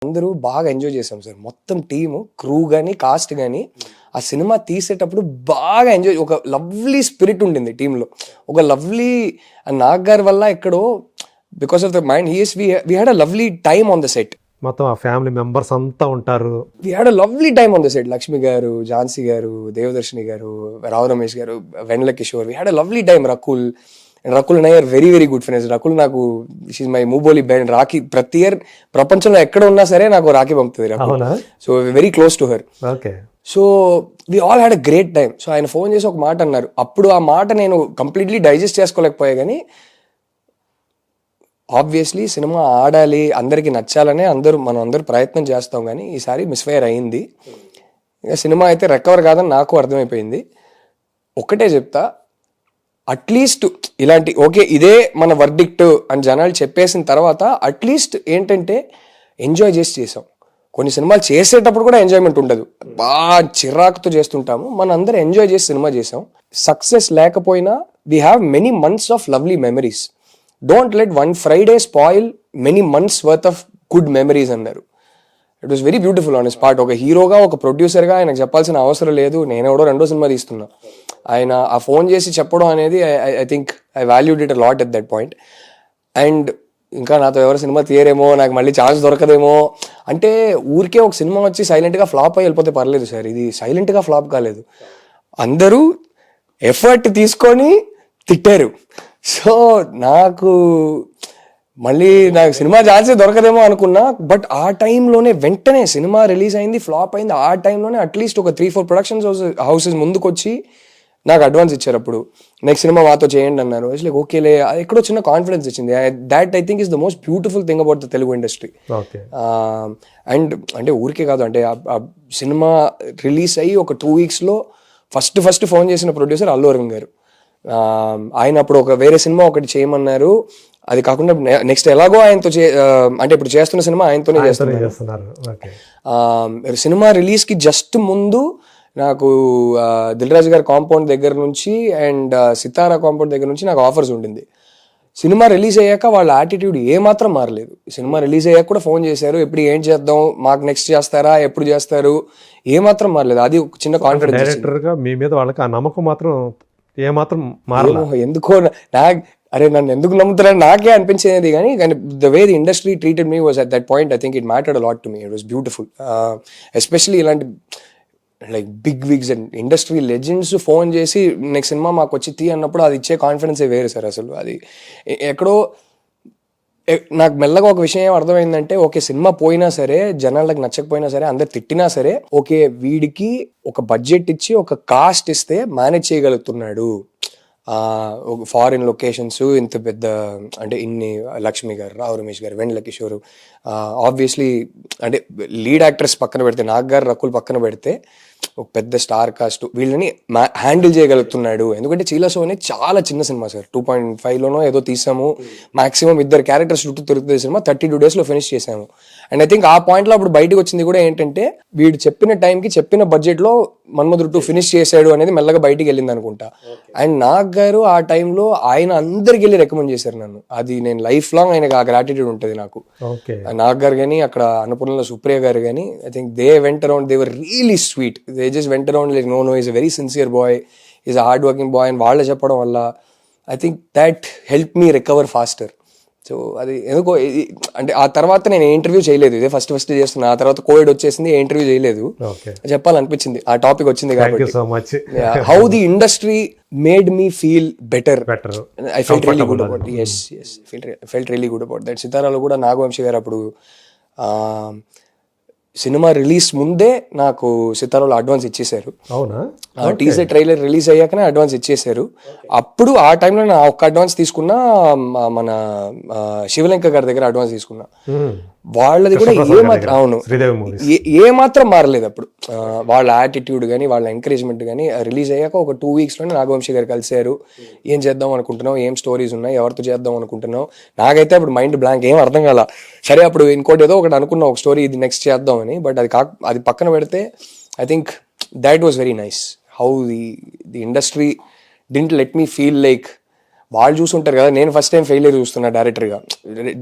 అందరూ బాగా ఎంజాయ్ చేసాం సార్. మొత్తం టీము, క్రూ కానీ కాస్ట్ కానీ ఆ సినిమా తీసేటప్పుడు బాగా ఎంజాయ్, ఒక లవ్లీ స్పిరిట్ ఉండింది టీంలో. ఒక లవ్లీ నాగ్ గారి వల్ల ఎక్కడో because of the mind he's we had a lovely time on the set. మొత్తం ఆ ఫ్యామిలీ మెంబర్స్ అంతా ఉంటారు. We had a lovely time on the set. Lakshmi గారు, ఝాన్సీ గారు, దేవదర్శిని గారు, రావు రమేష్ గారు, Vennela Kishore, we had a lovely time. Rakul and I are very very good friends. Rakul నాకు she's my మూబోలి బెండ్. రాఖీ ప్రతి ఇయర్ ప్రపంచంలో ఎక్కడ ఉన్నా సరే నాకు రాఖీ పంపుతుంది Rakul. So very close to her. So we all had a great time. So ఆయన ఫోన్ చేసి ఒక మాట అన్నారు. అప్పుడు ఆ మాట నేను కంప్లీట్లీ డైజెస్ట్ చేసుకోలేకపోయా, కానీ ఆబ్వియస్లీ సినిమా ఆడాలి, అందరికీ నచ్చాలనే మనం అందరూ ప్రయత్నం చేస్తాం, కానీ ఈసారి మిస్ఫైర్ అయింది. ఇక సినిమా అయితే రికవర్ కాదని నాకు అర్థమైపోయింది. ఒక్కటే చెప్తా, అట్లీస్ట్ ఇలాంటి ఓకే ఇదే మన వర్డిక్ట్ అని జనాలు చెప్పేసిన తర్వాత అట్లీస్ట్ ఏంటంటే ఎంజాయ్ చేసాం. కొన్ని సినిమాలు చేసేటప్పుడు కూడా ఎంజాయ్మెంట్ ఉండదు, బాగా చిరాకుతో చేస్తుంటాము. మన అందరూ ఎంజాయ్ చేసి సినిమా చేసాం. సక్సెస్ లేకపోయినా we have many months of lovely memories. Don't let one Friday spoil many months worth of good memories అన్నారు. It was very beautiful on his part. ఒక హీరోగా, ఒక ప్రొడ్యూసర్గా ఆయనకు చెప్పాల్సిన అవసరం లేదు. నేను ఎవడో రెండో సినిమా తీస్తున్నా, ఆయన ఆ ఫోన్ చేసి చెప్పడం అనేది I think I valued it a lot at that point. And ఇంకా నాతో ఎవరు సినిమా తీయరేమో, నాకు మళ్ళీ ఛాన్స్ దొరకదేమో అంటే ఊరికే ఒక సినిమా వచ్చి సైలెంట్గా ఫ్లాప్ అయ్యి వెళ్ళిపోతే పర్లేదు సార్. ఇది సైలెంట్గా ఫ్లాప్ కాలేదు, అందరూ ఎఫర్ట్ తీసుకొని తిట్టారు. సో నాకు సినిమా ఛాన్సే దొరకదేమో అనుకున్నా. బట్ ఆ టైంలోనే వెంటనే సినిమా రిలీజ్ అయింది, ఫ్లాప్ అయింది. ఆ టైంలోనే అట్లీస్ట్ ఒక 3-4 ప్రొడక్షన్స్ హౌసెస్ ముందుకు వచ్చి నాకు అడ్వాన్స్ ఇచ్చారు. అప్పుడు నెక్స్ట్ సినిమా మాతో చేయండి అన్నారు. లైక్ ఓకేలే, ఎక్కడో చిన్న కాన్ఫిడెన్స్ ఇచ్చింది. That I think is the most beautiful thing about the Telugu industry. And అంటే ఊరికే కాదు, అంటే ఆ సినిమా రిలీజ్ అయ్యి ఒక 2 weeksలో ఫస్ట్ ఫోన్ చేసిన ప్రొడ్యూసర్ అల్లు అరవింద్ గారు. ఆయన అప్పుడు ఒక వేరే సినిమా ఒకటి చేయమన్నారు. అది కాకుండా నెక్స్ట్ ఎలాగో ఆయనతో అంటే ఇప్పుడు చేస్తున్న సినిమా ఆయనతోనే చేస్తున్నారు. సినిమా రిలీజ్కి జస్ట్ ముందు నాకు దిల్ రాజు గారి కాంపౌండ్ దగ్గర నుంచి అండ్ సితారా కాంపౌండ్ దగ్గర నుంచి నాకు ఆఫర్స్ ఉండింది. సినిమా రిలీజ్ అయ్యాక వాళ్ళ యాటిట్యూడ్ ఏమాత్రం మారలేదు. సినిమా రిలీజ్ అయ్యాక కూడా ఫోన్ చేశారు, ఎప్పుడు ఏం చేద్దాం, మాకు నెక్స్ట్ చేస్తారా, ఎప్పుడు చేస్తారు, ఏమాత్రం మారలేదు. అది ఒక చిన్న కాన్ఫిడెన్స్. డైరెక్టర్గా మీ మీద వాళ్ళకి ఆ నమ్మకం మాత్రం ఏమాత్రం మారలేదు. ఎందుకో నన్ను ఎందుకు నమ్ముతారని నాకే అనిపించేది, కానీ the way the industry treated me was at that point I think it mattered a lot to me. It was beautiful. Especially ఇలాంటి like big wigs and industry legends phone చేసి నెక్స్ట్ సినిమా మాకు వచ్చి తీ అన్నప్పుడు అది ఇచ్చే కాన్ఫిడెన్సే వేరే sir. అసలు అది ఎక్కడో నాకు మెల్లగా ఒక విషయం ఏం అర్థమైందంటే, ఓకే సినిమా పోయినా సరే, జనాలకు నచ్చకపోయినా సరే, అందరు తిట్టినా సరే, ఓకే వీడికి ఒక బడ్జెట్ ఇచ్చి ఒక కాస్ట్ ఇస్తే మేనేజ్ చేయగలుగుతున్నాడు. ఫారిన్ లొకేషన్స్, ఇంత పెద్ద అంటే ఇన్ని లక్ష్మి గారు, రావు రమేష్ గారు, వెన్నెల కిషోర్, ఆబ్వియస్లీ అంటే లీడ్ యాక్టర్స్ పక్కన పెడితే, నాగ్ గారు, రకుల్ పక్కన పెడితే ఒక పెద్ద స్టార్ కాస్ట్, వీళ్ళని హ్యాండిల్ చేయగలుగుతున్నాడు. ఎందుకంటే చీలసో అనేది చాలా చిన్న సినిమా సార్. 2.5లోనో ఏదో తీసాము. మాక్సిమం 2 క్యారెక్టర్స్ చుట్టూ తిరుగుతుంది సినిమా. 32 daysలో ఫినిష్ చేసాము. అండ్ ఐ థింక్ ఆ పాయింట్లో అప్పుడు బయటకు వచ్చింది కూడా ఏంటంటే, వీడు చెప్పిన టైంకి చెప్పిన బడ్జెట్లో మన్మధుడు 2 ఫినిష్ చేశాడు అనేది మెల్లగా బయటికి వెళ్ళింది అనుకుంటా. అండ్ నాగ్ గారు ఆ టైంలో ఆయన అందరికి వెళ్ళి రికమెండ్ చేశారు నన్ను. అది నేను లైఫ్ లాంగ్ ఆయనకు ఆ గ్రాటిట్యూడ్ ఉంటుంది నాకు. నాగ్ గారు కానీ, అక్కడ అన్నపూర్ణలో సుప్రియ గారు కానీ, I think they went around, they were really sweet. They just went around like no is a very sincere boy, is a hard working boy అని వాళ్ళే చెప్పడం వల్ల I think that help me recover faster. So అది ఎందుకో అంటే ఆ తర్వాత నేను ఇంటర్వ్యూ చేయలేదు, ఇదే ఫస్ట్ చేస్తున్నా. ఆ తర్వాత కోవిడ్ వచ్చేసింది, ఇంటర్వ్యూ చేయలేదు. చెప్పాలనిపించింది ఆ టాపిక్ వచ్చింది కాబట్టి. How the industry made me feel better. I felt really good about. Felt really good about that. సితారాలో కూడా నాగవంశీ గారు అప్పుడు సినిమా రిలీజ్ ముందే నాకు సితారాలో అడ్వాన్స్ ఇచ్చేసారు. టీజర్ ట్రైలర్ రిలీజ్ అయ్యాకనే అడ్వాన్స్ ఇచ్చేసారు. అప్పుడు ఆ టైంలో నా ఒక్క అడ్వాన్స్ తీసుకున్నా, మన శివలంక గారి దగ్గర అడ్వాన్స్ తీసుకున్నా. వాళ్ళది కూడా ఏమాత్రం మారలేదు అప్పుడు. వాళ్ళ యాటిట్యూడ్ కానీ, వాళ్ళ ఎంకరేజ్మెంట్ కానీ. రిలీజ్ అయ్యాక ఒక 2 weeksలోనే నాగవంశీ గారు కలిశారు. ఏం చేద్దాం అనుకుంటున్నావు, ఏం స్టోరీస్ ఉన్నాయి, ఎవరితో చేద్దాం అనుకుంటున్నావు. నాకైతే అప్పుడు మైండ్ బ్లాంక్, ఏం అర్థం కాల. సరే అప్పుడు ఇంకోటి ఏదో ఒకటి అనుకున్నా, ఒక స్టోరీ ఇది నెక్స్ట్ చేద్దామని. బట్ అది పక్కన పెడితే I think that was very nice. How the industry didn't let me feel like వాళ్ళు చూసుంటారు కదా, నేను ఫస్ట్ టైం ఫెయిలియర్ చూస్తున్నా డైరెక్టర్గా,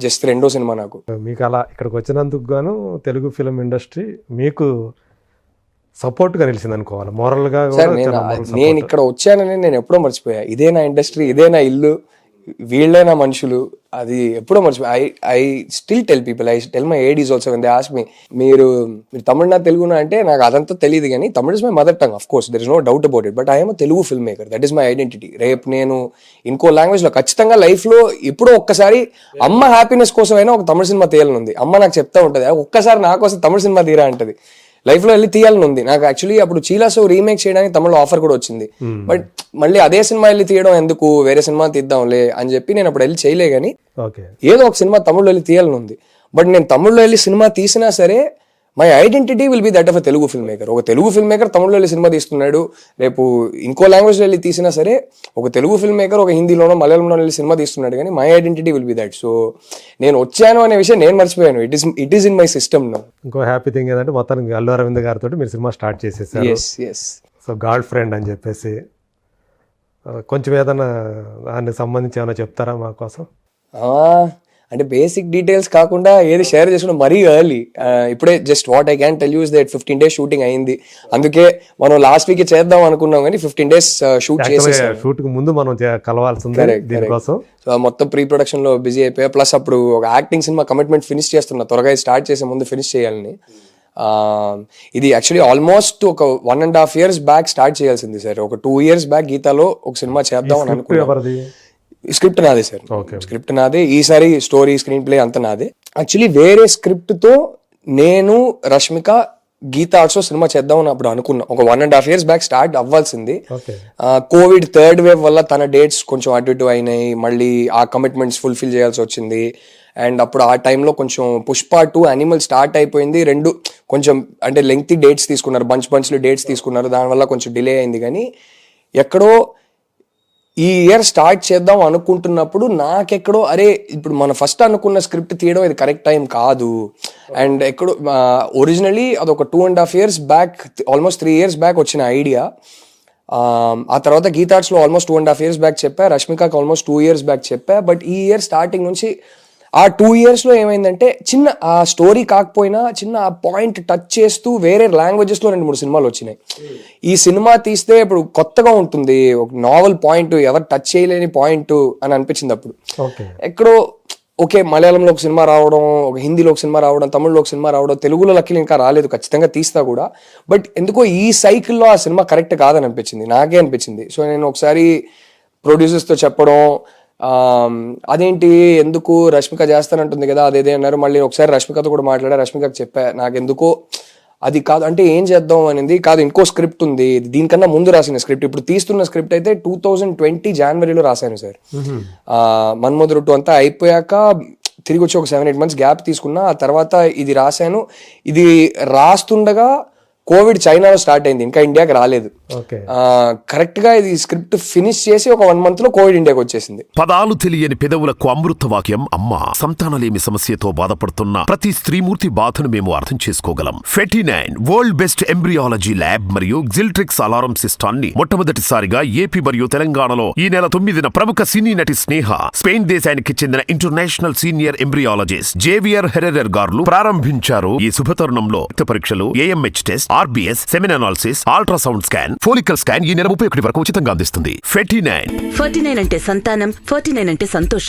జస్ట్ రెండో సినిమా నాకు. మీకు అలా ఇక్కడికి వచ్చినందుకు గాను తెలుగు ఫిలిం ఇండస్ట్రీ మీకు సపోర్ట్గా నిలిచింది అనుకోవాలి, మోరల్గా సార్ నేను ఇక్కడ వచ్చానని నేను ఎప్పుడో మర్చిపోయా. ఇదే నా ఇండస్ట్రీ, ఇదే నా ఇల్లు, వీళ్ళే నా మనుషులు, అది ఎప్పుడో మర్చిపోయా. I still tell people, I tell my ADs also when they ask me, మీరు తమిళనా తెలుగునా అంటే నాకు అదంతా తెలియదు, కానీ Tamil is my mother tongue, of course there is no doubt about it, but I'm Telugu filmmaker, that is my identity. రేపు నేను ఇంకో లాంగ్వేజ్లో ఖచ్చితంగా లైఫ్లో ఎప్పుడో ఒక్కసారి అమ్మ హ్యాపీనెస్ కోసం అయినా ఒక తమిళ సినిమా తీయాలని. అమ్మ నాకు చెప్తా ఉంటుంది, ఒక్కసారి నా కోసం తమిళ సినిమా తీరా అంటది, లైఫ్లో వెళ్ళి తీయాలని ఉంది నాకు. యాక్చువల్లీ అప్పుడు చీలాసో రీమేక్ చేయడానికి తమిళలో ఆఫర్ కూడా వచ్చింది, బట్ మళ్ళీ అదే సినిమా వెళ్ళి తీయడం ఎందుకు, వేరే సినిమా తీద్దాంలే అని చెప్పి నేను అప్పుడు వెళ్ళి చేయలే. కానీ ఏదో ఒక సినిమా తమిళ్లో వెళ్ళి తీయాలని ఉంది. బట్ నేను తమిళ్లో వెళ్ళి సినిమా తీసినా సరే my identity will be that of a Telugu film maker. ఒక తెలుగు ఫిల్మ్ మేకర్ తమిళ్లో వెళ్ళి సినిమా తీస్తున్నాడు, రేపు ఇంకో లాంగ్వేజ్లో వెళ్ళి తీసినా సరే ఒక తెలుగు ఫిల్మ్ మేకర్ ఒక హిందీలోనో మలయాళంలో వెళ్ళి సినిమా తీస్తున్నాడు, కానీ my identity will be that. So నేను వచ్చాను అనే విషయం నేను మర్చిపోయాను, it is in my system now. ఇంకో హ్యాపీ థింగ్ ఏంటంటే మొత్తానికి అల్లు అరవింద్ గారితో మీరు సినిమా స్టార్ట్ చేసేసారు. సో గాడ్ ఫ్రెండ్ అని చెప్పేసి కొంచెం ఏదైనా దానికి సంబంధించి ఏమైనా చెప్తారా మా కోసం? అంటే బేసిక్ డీటెయిల్స్ కాకుండా ఏది షేర్ చేసుకున్నా మరీ ఎర్లీ. ఇప్పుడే just what I can tell you is that 15 days shooting అయింది, అందుకే మనం లాస్ట్ వీక్ చేద్దాం అనుకున్నాం కానీ 15 days షూట్ చేసేసాం. షూట్ కి ముందు మనం కలవాల్సింది దీనికోసం. సో మొత్తం ప్రీ ప్రొడక్షన్ లో బిజీ అయిపోయా, ప్లస్ అప్పుడు ఒక యాక్టింగ్ సినిమా కమిట్మెంట్ ఫినిష్ చేస్తున్నా, త్వరగా స్టార్ట్ చేసే ముందు ఫినిష్ చేయాలని. ఇది యాక్చువల్లీ ఆల్మోస్ట్ ఒక 1.5 years బ్యాక్ స్టార్ట్ చేయాల్సింది సార్. ఒక 2 years బ్యాక్ గీతాలో ఒక సినిమా చేద్దాం అని అనుకున్నాను. స్క్రిప్ట్ నాదే సార్, స్క్రిప్ట్ నాదే, ఈసారి స్టోరీ స్క్రీన్ ప్లే అంతా నాదే. యాక్చువల్లీ వేరే స్క్రిప్ట్ తో నేను రష్మిక గీతా ఆర్ట్స్ సినిమా చేద్దాం అని అప్పుడు అనుకున్నా, ఒక 1.5 years బ్యాక్ స్టార్ట్ అవ్వాల్సింది. కోవిడ్ థర్డ్ వేవ్ వల్ల తన డేట్స్ కొంచెం అటు ఇటు అయినాయి, మళ్ళీ ఆ కమిట్మెంట్స్ ఫుల్ఫిల్ చేయాల్సి వచ్చింది. అండ్ అప్పుడు ఆ టైంలో కొంచెం పుష్ప 2 యానిమల్ స్టార్ట్ అయిపోయింది, రెండు కొంచెం అంటే లెంగ్తీ డేట్స్ తీసుకున్నారు, బంచ్లు డేట్స్ తీసుకున్నారు, దానివల్ల కొంచెం డిలే అయింది. కానీ ఎక్కడో ఈ ఇయర్ స్టార్ట్ చేద్దాం అనుకుంటున్నప్పుడు నాకెక్కడో అరే ఇప్పుడు మనం ఫస్ట్ అనుకున్న స్క్రిప్ట్ తీయడం ఇది కరెక్ట్ టైం కాదు. అండ్ ఎక్కడో ఒరిజినలీ అదొక 2.5 years back, almost 3 years back వచ్చిన ఐడియా. ఆ తర్వాత గీతార్ట్స్లో ఆల్మోస్ట్ 2.5 years బ్యాక్ చెప్పా, రష్మికకి ఆల్మోస్ట్ 2 years బ్యాక్ చెప్పా. బట్ ఈ ఇయర్ స్టార్టింగ్ నుంచి ఆ 2 yearsలో ఏమైందంటే చిన్న ఆ స్టోరీ కాకపోయినా చిన్న ఆ పాయింట్ టచ్ చేస్తూ వేరే లాంగ్వేజెస్లో 2-3 సినిమాలు వచ్చినాయి. ఈ సినిమా తీస్తే ఇప్పుడు కొత్తగా ఉంటుంది, ఒక నావల్ పాయింట్, ఎవరు టచ్ చేయలేని పాయింట్ అని అనిపించింది అప్పుడు. ఎక్కడో ఓకే మలయాళంలో ఒక సినిమా రావడం, ఒక హిందీలో ఒక సినిమా రావడం, తమిళ్లో ఒక సినిమా రావడం, తెలుగులో లక్కీలు ఇంకా రాలేదు, ఖచ్చితంగా తీస్తా కూడా. బట్ ఎందుకో ఈ సైకిల్లో ఆ సినిమా కరెక్ట్ కాదని అనిపించింది, నాకే అనిపించింది. సో నేను ఒకసారి ప్రొడ్యూసర్స్తో చెప్పడం, అదేంటి ఎందుకు రష్మిక చేస్తానంటుంది కదా అదేదే అన్నారు. మళ్ళీ ఒకసారి రష్మికతో కూడా మాట్లాడా, రష్మికకు చెప్పా నాకెందుకో అది కాదు అంటే ఏం చేద్దాం అనేది కాదు, ఇంకో స్క్రిప్ట్ ఉంది, దీనికన్నా ముందు రాసిన స్క్రిప్ట్, ఇప్పుడు తీస్తున్న స్క్రిప్ట్ అయితే 2020 Januaryలో రాశాను సార్. మన్మధుడు 2 అంతా అయిపోయాక తిరిగి వచ్చి ఒక 7-8 months గ్యాప్ తీసుకున్నా, ఆ తర్వాత ఇది రాశాను. ఇది రాస్తుండగా కోవిడ్ చైనాలో స్టార్ట్ అయింది, ఇంకా ఇండియాకి రాలేదు. కరెక్ట్ గా ఇది స్క్రిప్ట్ ఫినిష్ చేసి ఒక 1 month లో కోవిడ్ ఇండియాకి వచ్చేసింది. పదాలు తెలియని పెదవులకు అమృత వాక్యం అమ్మ. సంతానలేమి సమస్యతో బాధపడుతున్న ప్రతి స్త్రీమూర్తి బాధను మేము అర్థం చేసుకోగలం. 49 వరల్డ్ బెస్ట్ ఎంబ్రియాలజీ ల్యాబ్ మరియు జిల్ట్రిక్స్ అలారం సిస్టాన్ని మొట్టమొదటిసారిగా ఏపీ మరియు తెలంగాణలో ఈ నెల 9న ప్రముఖ సినీ నటి స్నేహ, స్పెయిన్ దేశానికి చెందిన international senior embryologist Javier Herrera గారు ప్రారంభించారు. ఈ శుభతరుణంలో రక్త పరీక్షలు, AMH test, RBS, semen analysis, ultrasound scan, follicle scan ఈ నెల 31 వరకు ఉచితంగా అందిస్తుంది. 49 అంటే సంతానం, 49 అంటే సంతోషం.